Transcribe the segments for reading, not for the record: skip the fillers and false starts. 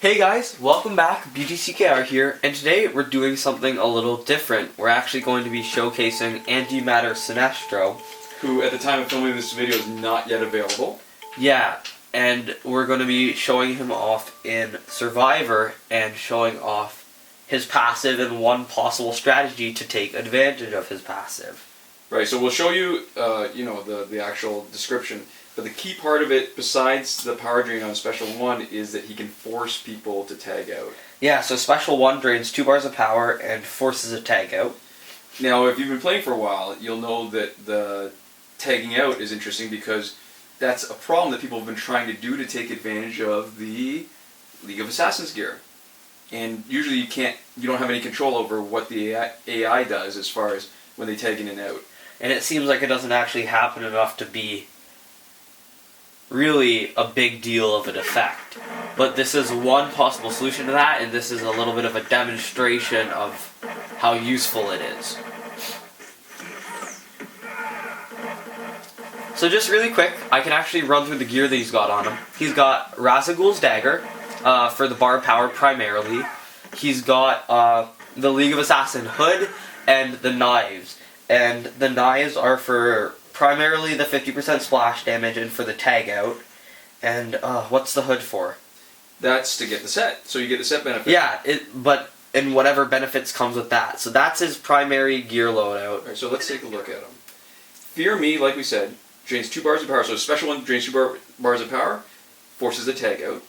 Hey guys, welcome back, BTCKR here, and today we're doing something a little different. We're actually going to be showcasing Antimatter Sinestro. Who, at the time of filming this video, is not yet available. Yeah, and we're going to be showing him off in Survivor and showing off his passive and one possible strategy to take advantage of his passive. Right, so we'll show you, the actual description. But the key part of it, besides the power drain on Special 1, is that he can force people to tag out. Yeah, so Special 1 drains 2 bars of power and forces a tag out. Now, if you've been playing for a while, you'll know that the tagging out is interesting because that's a problem that people have been trying to do to take advantage of the League of Assassins gear. And usually you don't have any control over what the AI does as far as when they tag in and out. And it seems like it doesn't actually happen enough to be really a big deal of an effect. But this is one possible solution to that, and this is a little bit of a demonstration of how useful it is. So just really quick, I can actually run through the gear that he's got on him. He's got Razagul's Dagger for the bar power primarily. He's got the League of Assassin hood and the knives. And the knives are for primarily the 50% splash damage and for the tag out. And what's the hood for? That's to get the set. So you get the set benefit. Yeah, and whatever benefits comes with that. So that's his primary gear loadout. Alright, so let's take a look at him. Fear Me, like we said, drains 2 bars of power. So Special 1 drains 2 bars of power, forces a tag out.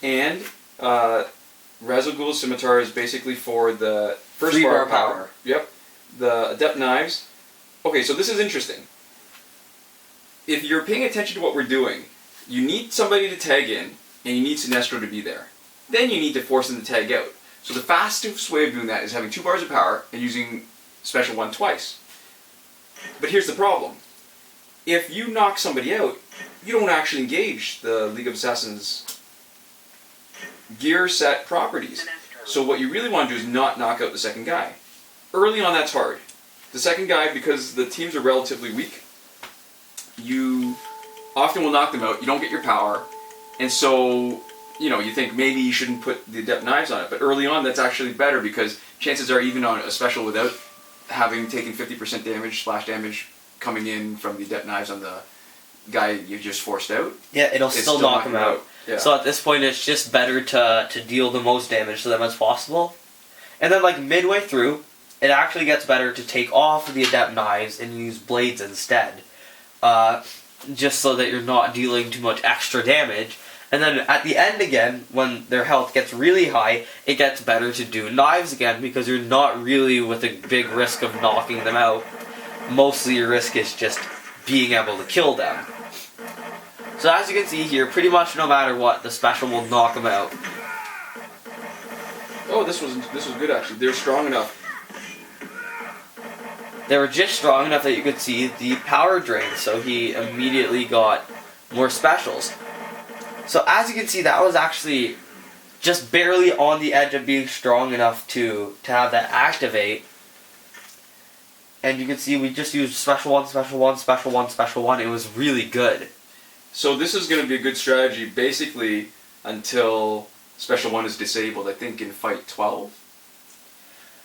And Razagul's Scimitar is basically for the first 3 bar bar power. Yep. The Adept Knives. Okay, so this is interesting. If you're paying attention to what we're doing, you need somebody to tag in, and you need Sinestro to be there. Then you need to force them to tag out. So the fastest way of doing that is having 2 bars of power and using Special 1 twice. But here's the problem. If you knock somebody out, you don't actually engage the League of Assassins gear set properties. So what you really want to do is not knock out the second guy. Early on, that's hard. The second guy, because the teams are relatively weak, you often will knock them out. You don't get your power, and so you think maybe you shouldn't put the Adept Knives on it. But early on, that's actually better because chances are, even on a special without having taken 50% damage, splash damage coming in from the Adept Knives on the guy you just forced out, Yeah, it'll still knock him out. Yeah. So at this point, it's just better to deal the most damage to them as possible. And then, like, midway through, it actually gets better to take off the Adept Knives and use blades instead. Just so that you're not dealing too much extra damage. And then at the end again, when their health gets really high, it gets better to do knives again because you're not really with a big risk of knocking them out. Mostly your risk is just being able to kill them. So as you can see here, pretty much no matter what, the special will knock them out. Oh, this was good actually. They're strong enough. They were just strong enough that you could see the power drain, so he immediately got more specials. So as you can see, that was actually just barely on the edge of being strong enough to have that activate. And you can see we just used Special 1, Special 1, Special 1, Special 1. It was really good. So this is going to be a good strategy basically until Special 1 is disabled, I think in fight 12.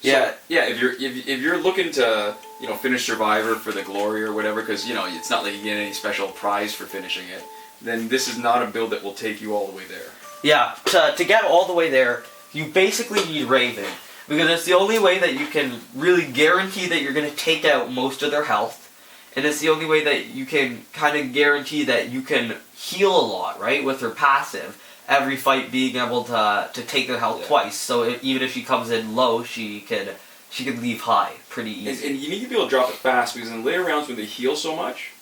Yeah, so, yeah. If you're looking to finish Survivor for the glory or whatever, because it's not like you get any special prize for finishing it, then this is not a build that will take you all the way there. Yeah, to get all the way there, you basically need Raven, because it's the only way that you can really guarantee that you're going to take out most of their health, and it's the only way that you can kind of guarantee that you can heal a lot, right, with her passive. Every fight being able to take their health twice, so even if she comes in low, she could leave high pretty easy. And you need to be able to drop it fast, because in later rounds when they heal so much,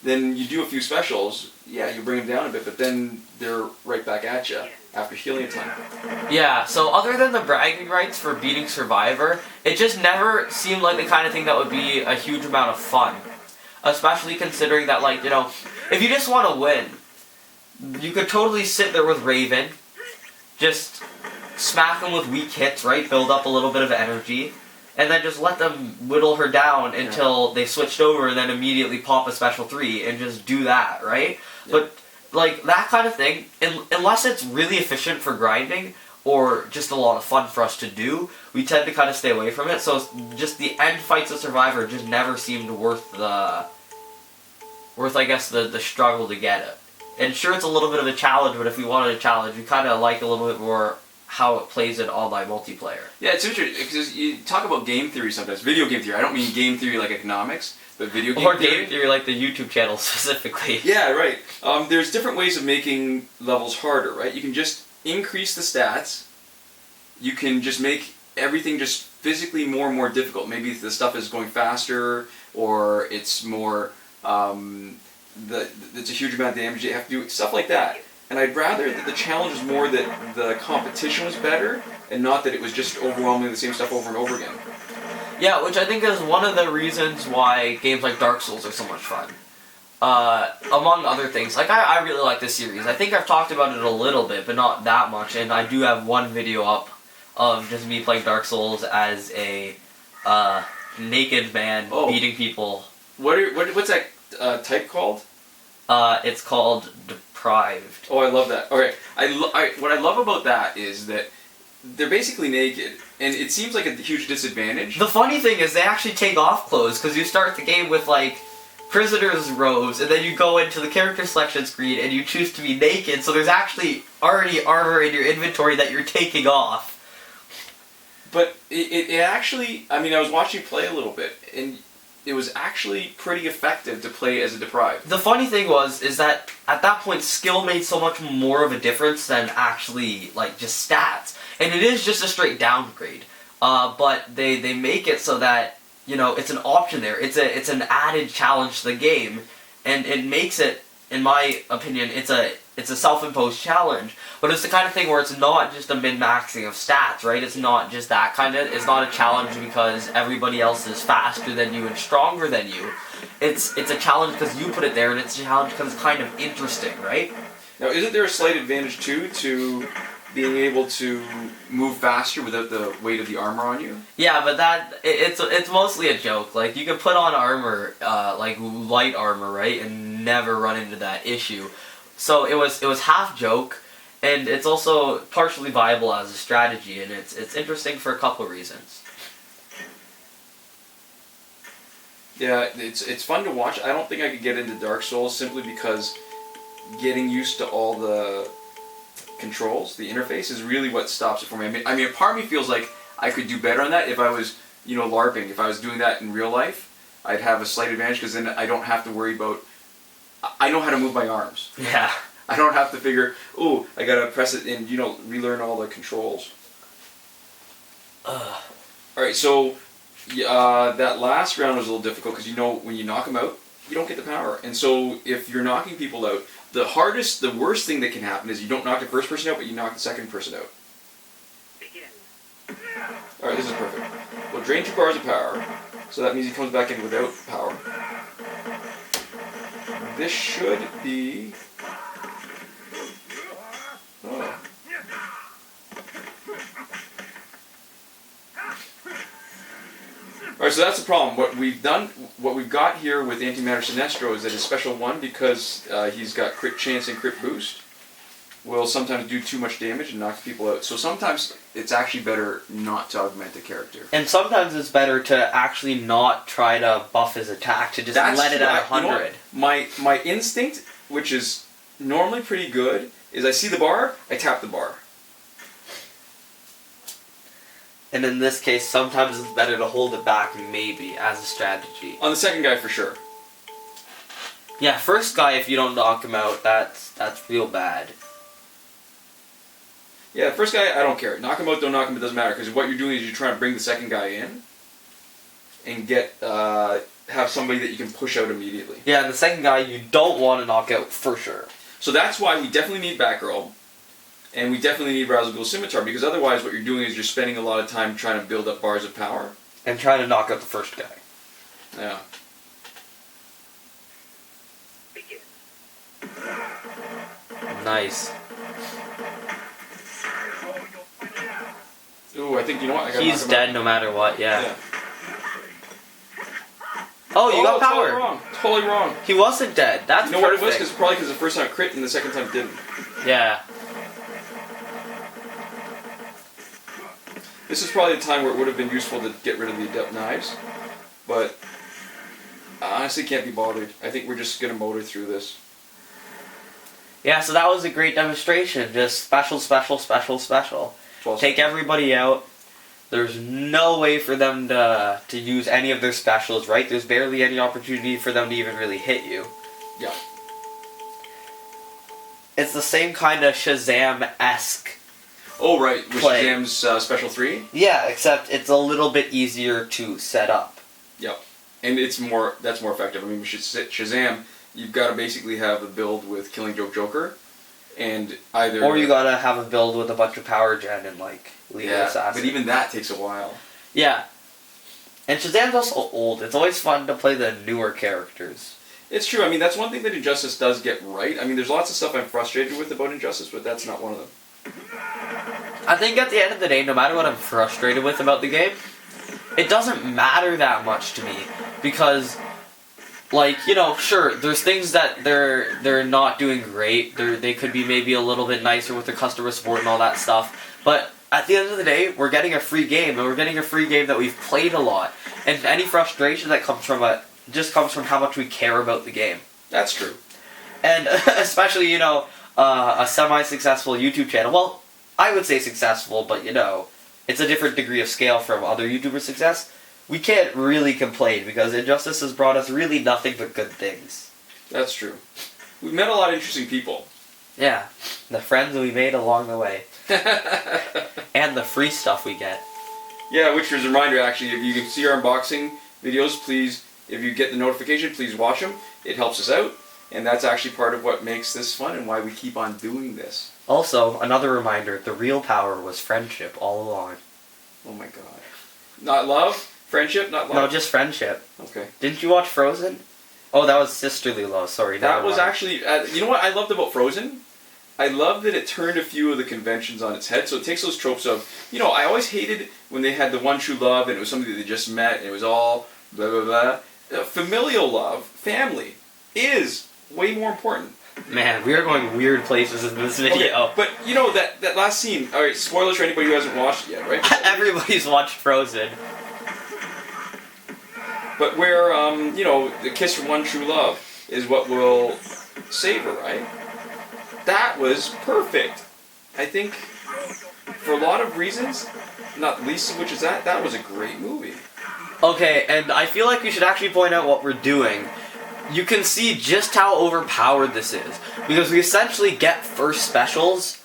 then you do a few specials, yeah, you bring them down a bit, but then they're right back at you after healing a ton. Yeah, so other than the bragging rights for beating Survivor, it just never seemed like the kind of thing that would be a huge amount of fun. Especially considering that, like, if you just want to win, you could totally sit there with Raven, just smack them with weak hits, right? Build up a little bit of energy, and then just let them whittle her down until they switched over and then immediately pop a special 3 and just do that, right? Yeah. But like, that kind of thing, unless it's really efficient for grinding, or just a lot of fun for us to do, we tend to kind of stay away from it. So just the end fights of Survivor just never seemed worth I guess, the struggle to get it. And sure, it's a little bit of a challenge, but if we wanted a challenge, we kind of like a little bit more how it plays in online multiplayer. Yeah, it's interesting, because you talk about game theory sometimes, video game theory. I don't mean game theory like economics, but video game theory. Or game theory like the YouTube channel specifically. Yeah, right. There's different ways of making levels harder, right? You can just increase the stats. You can just make everything just physically more and more difficult. Maybe the stuff is going faster, or it's more, it's a huge amount of damage you have to do, stuff like that. And I'd rather that the challenge was more that the competition was better, and not that it was just overwhelmingly the same stuff over and over again. Yeah, which I think is one of the reasons why games like Dark Souls are so much fun. Among other things, like I really like this series. I think I've talked about it a little bit, but not that much, and I do have one video up of just me playing Dark Souls as a naked man beating people. What's that type called? It's called Deprived. Oh, I love that. Okay, what I love about that is that they're basically naked, and it seems like a huge disadvantage. The funny thing is they actually take off clothes, because you start the game with, like, prisoners' robes, and then you go into the character selection screen and you choose to be naked, so there's actually already armor in your inventory that you're taking off. But it actually, I mean, I was watching you play a little bit, and it was actually pretty effective to play as a Deprived. The funny thing is that at that point, skill made so much more of a difference than actually, like, just stats. And it is just a straight downgrade. But they make it so that, you know, it's an option there. It's an added challenge to the game, and it makes it, in my opinion, it's a self-imposed challenge. But it's the kind of thing where it's not just a min-maxing of stats, right? It's not just that kind of, it's not a challenge because everybody else is faster than you and stronger than you. It's a challenge because you put it there, and it's a challenge because it's kind of interesting, right? Now, isn't there a slight advantage, too, to being able to move faster without the weight of the armor on you? Yeah, but it's mostly a joke. Like, you can put on armor, like light armor, right, and never run into that issue. So it was half joke, and it's also partially viable as a strategy, and it's interesting for a couple of reasons. Yeah, it's fun to watch. I don't think I could get into Dark Souls simply because getting used to all the controls, the interface, is really what stops it for me. I mean, part of me feels like I could do better on that if I was, you know, LARPing. If I was doing that in real life, I'd have a slight advantage because then I don't have to worry about. I know how to move my arms. Yeah. I don't have to figure, oh, I gotta press it and, you know, relearn all the controls. Alright, so that last round was a little difficult because, you know, when you knock them out, you don't get the power. And so if you're knocking people out, the worst thing that can happen is you don't knock the first person out, but you knock the second person out. Alright, this is perfect. We'll drain 2 bars of power, so that means he comes back in without power. This should be... Oh. Alright, so that's the problem. What we've got here with Antimatter Sinestro is that his special 1, because he's got crit chance and crit boost, will sometimes do too much damage and knock people out. So sometimes it's actually better not to augment the character. And sometimes it's better to actually not try to buff his attack, to just let it at 100. You know, my instinct, which is normally pretty good, is I see the bar, I tap the bar. And in this case, sometimes it's better to hold it back, maybe, as a strategy. On the second guy, for sure. Yeah, first guy, if you don't knock him out, that's real bad. Yeah, first guy, I don't care. Knock him out, don't knock him, it doesn't matter. Because what you're doing is you're trying to bring the second guy in and have somebody that you can push out immediately. Yeah, and the second guy you don't want to knock out, for sure. So that's why we definitely need Batgirl. And we definitely need Ra's-al-Ghul's Scimitar, because otherwise what you're doing is you're spending a lot of time trying to build up bars of power. And trying to knock out the first guy. Yeah. Nice. Ooh, I think, you know what? I gotta He's dead no matter what, yeah. Yeah. Oh, you got power! Totally wrong. totally wrong. He wasn't dead. That's You know what it perfect. was? Probably because the first time it crit and the second time it didn't. Yeah. This is probably the time where it would have been useful to get rid of the adept knives, but I honestly can't be bothered. I think we're just going to motor through this. Yeah, so that was a great demonstration. Just special, special, special, special. Take everybody out. There's no way for them to use any of their specials, right? There's barely any opportunity for them to even really hit you. Yeah. It's the same kind of Shazam-esque. Oh, right. With play. Shazam's Special 3? Yeah, except it's a little bit easier to set up. Yep. And that's more effective. I mean, with Shazam, you've got to basically have a build with Killing Joke Joker, and either... Or you gotta have a build with a bunch of power gen and, like, League of Assassins. But even that takes a while. Yeah. And Shazam's also old. It's always fun to play the newer characters. It's true. I mean, that's one thing that Injustice does get right. I mean, there's lots of stuff I'm frustrated with about Injustice, but that's not one of them. I think at the end of the day, no matter what I'm frustrated with about the game, it doesn't matter that much to me. Because, like, you know, sure, there's things that they're not doing great. They could be maybe a little bit nicer with the customer support and all that stuff. But at the end of the day, we're getting a free game, and we're getting a free game that we've played a lot. And any frustration that comes from it just comes from how much we care about the game. That's true. And especially, you know, a semi-successful YouTube channel. Well, I would say successful, but, you know, it's a different degree of scale from other YouTuber success. We can't really complain, because Injustice has brought us really nothing but good things. That's true. We've met a lot of interesting people. Yeah, the friends we made along the way. And the free stuff we get. Yeah, which is a reminder, actually, if you can see our unboxing videos, please, if you get the notification, please watch them. It helps us out, and that's actually part of what makes this fun and why we keep on doing this. Also, another reminder, the real power was friendship all along. Oh my god. Not love? Friendship? Not love? No, just friendship. Okay. Didn't you watch Frozen? Oh, that was sisterly love, sorry. That was actually, you know what I loved about Frozen? I love that it turned a few of the conventions on its head. So it takes those tropes of, you know, I always hated when they had the one true love and it was somebody that they just met and it was all blah blah blah. Familial love, family, is way more important. Man, we are going weird places in this video. Okay, but you know that last scene. All right, spoilers for anybody who hasn't watched it yet, right? Everybody's watched Frozen. But where you know, the kiss from one true love is what will save her, right? That was perfect. I think for a lot of reasons, not least of which is that was a great movie. Okay, and I feel like we should actually point out what we're doing. You can see just how overpowered this is, because we essentially get first specials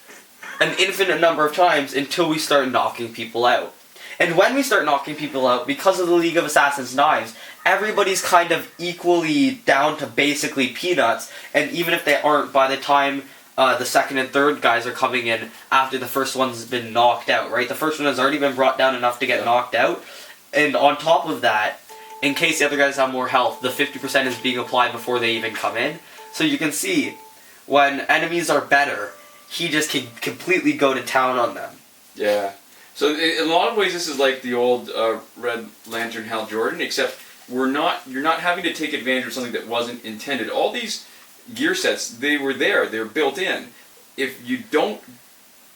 an infinite number of times until we start knocking people out. And when we start knocking people out, because of the League of Assassins knives, everybody's kind of equally down to basically peanuts, and even if they aren't, by the time the second and third guys are coming in after the first one's been knocked out, right? The first one has already been brought down enough to get knocked out, and on top of that, in case the other guys have more health, the 50% is being applied before they even come in. So you can see, when enemies are better, he just can completely go to town on them. Yeah. So in a lot of ways, this is like the old Red Lantern Hal Jordan, except you're not having to take advantage of something that wasn't intended. All these gear sets, they were there, they're built in. If you don't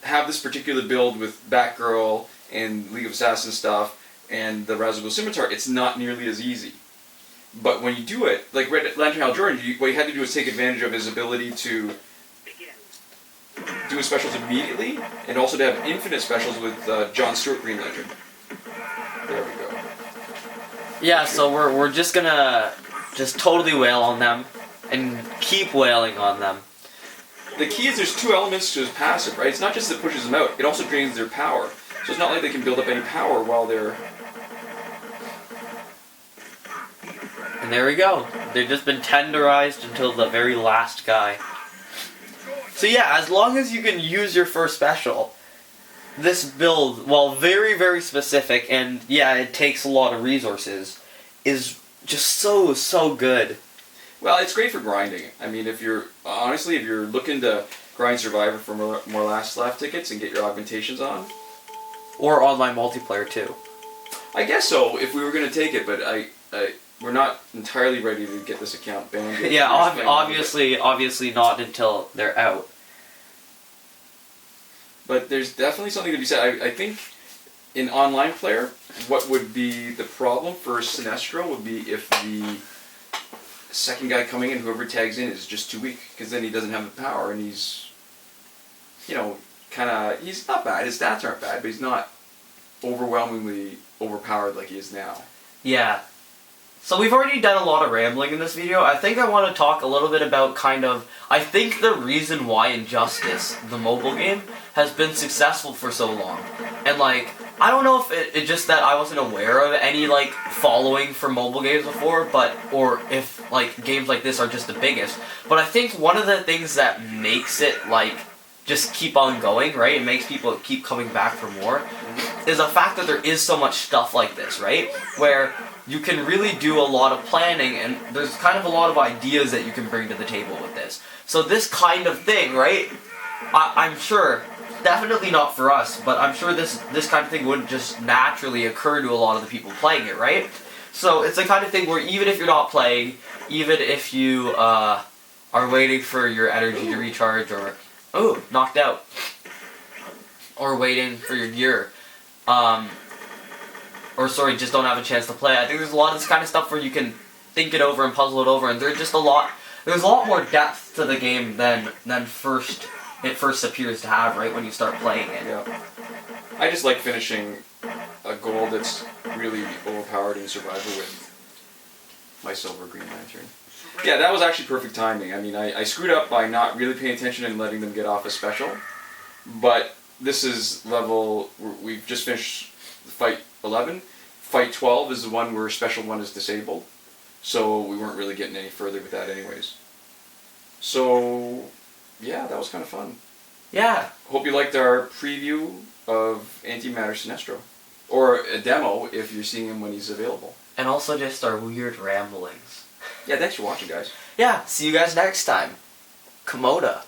have this particular build with Batgirl and League of Assassins stuff, and the Ra's al Ghul Scimitar, it's not nearly as easy. But when you do it, like Red Lantern Hal Jordan, what you had to do was take advantage of his ability to do his specials immediately, and also to have infinite specials with John Stewart Green Lantern. There we go. Yeah, so we're just gonna just totally wail on them, and keep wailing on them. The key is there's two elements to his passive, right? It's not just that it pushes them out, it also drains their power. So it's not like they can build up any power while they're... And there we go. They've just been tenderized until the very last guy. So yeah, as long as you can use your first special, this build, while very, very specific, and yeah, it takes a lot of resources, is just so good. Well, it's great for grinding. I mean, if you're looking to grind Survivor for more last laugh tickets and get your augmentations on. Or online multiplayer too. I guess so, if we were going to take it, but we're not entirely ready to get this account banned yet. Yeah, We're just playing around with it. obviously not until they're out. But there's definitely something to be said. I think in online player, what would be the problem for Sinestro would be if the second guy coming in, whoever tags in, is just too weak, because then he doesn't have the power, and he's, you know, he's not bad. His stats aren't bad, but he's not overwhelmingly overpowered like he is now. Yeah. So we've already done a lot of rambling in this video. I think I want to talk a little bit about I think the reason why Injustice, the mobile game, has been successful for so long. And like, I don't know if it's just that I wasn't aware of any like following for mobile games before, or if like games like this are just the biggest. But I think one of the things that makes it like just keep on going, right? It makes people keep coming back for more, is the fact that there is so much stuff like this, right? Where you can really do a lot of planning, and there's kind of a lot of ideas that you can bring to the table with this. So this kind of thing, right? I'm sure, definitely not for us, but I'm sure this kind of thing wouldn't just naturally occur to a lot of the people playing it, right? So it's the kind of thing where even if you're not playing, even if you are waiting for your energy to recharge, or knocked out, or waiting for your gear, just don't have a chance to play. I think there's a lot of this kind of stuff where you can think it over and puzzle it over, and there's a lot more depth to the game than it first appears to have, right, when you start playing it. Yeah. I just like finishing a goal that's really overpowered in survival with my silver Green Lantern. Yeah, that was actually perfect timing. I mean, I screwed up by not really paying attention and letting them get off a special, but this is we've just finished fight 11. Fight 12 is the one where special 1 is disabled, so we weren't really getting any further with that anyways. So, yeah, that was kind of fun. Yeah. Hope you liked our preview of Antimatter Sinestro. Or a demo if you're seeing him when he's available. And also just our weird ramblings. Yeah, thanks for watching, guys. Yeah, see you guys next time. Komoda.